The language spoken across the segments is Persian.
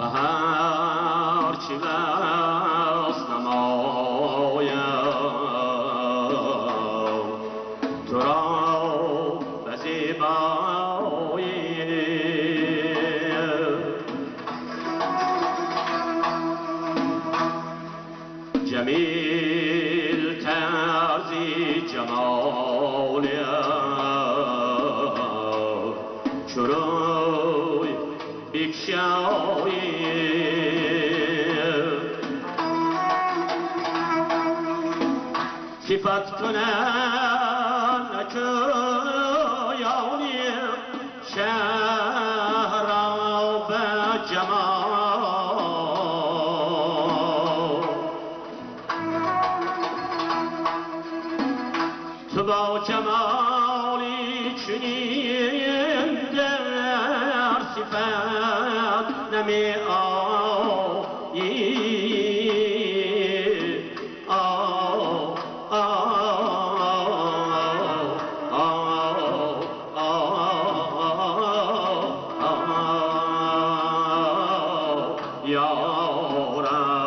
هرچی وصل نمایم تو را به زیبایی جمیل طرزی جمالیم چروی بکشایی صفت کنن نکویانی شهر را به جمال تو با جمالی چنین در صفت نمی آیی یارم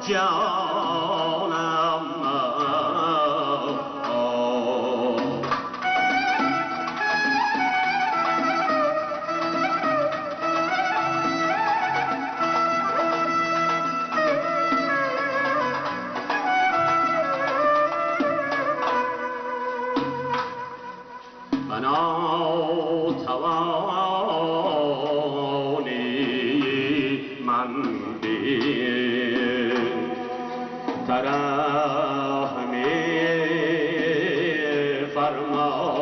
جانم بنا توانی من بین ترحمی فرما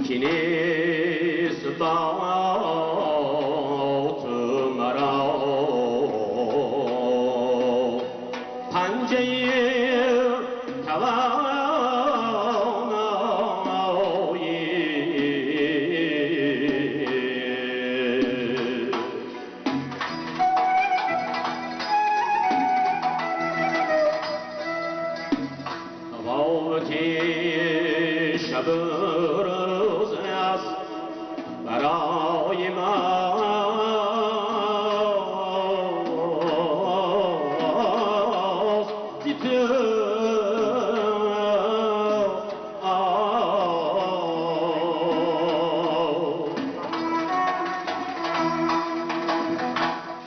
که نیست با تو مرا پنجه توانایی تفاوتی شب روز است برای من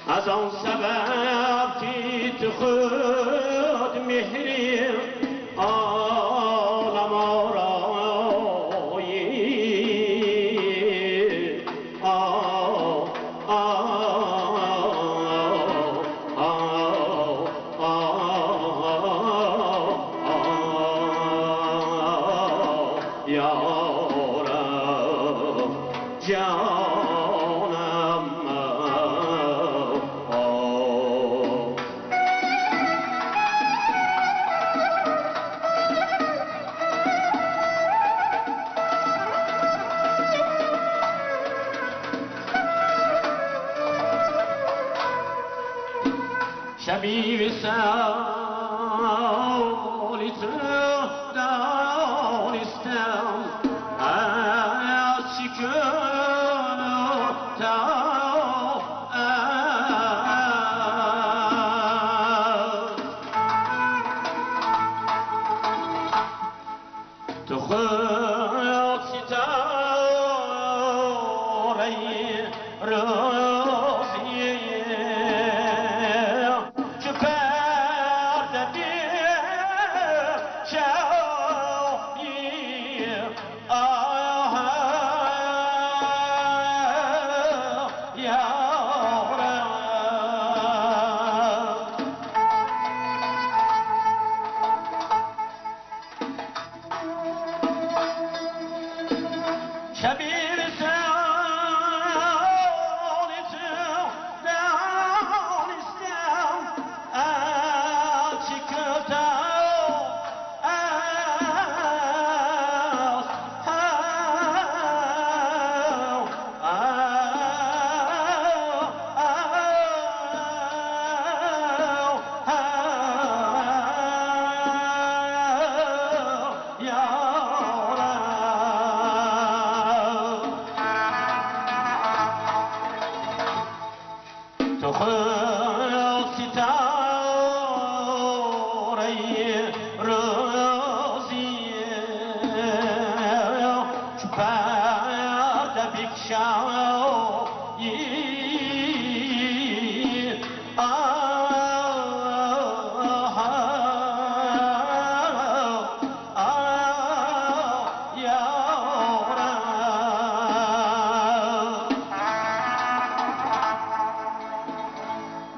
از آن سبب که تو خود مهری عالم آرایی یارم جانم شبیه سالی تو دانستم از شکن و تو خود ستاره روزی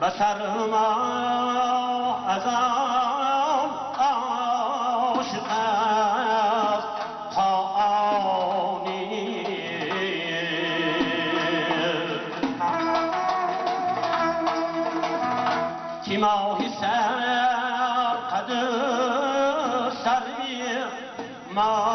بسر ما از آن عاشق است تا آنی که ماهی سر قد سری ما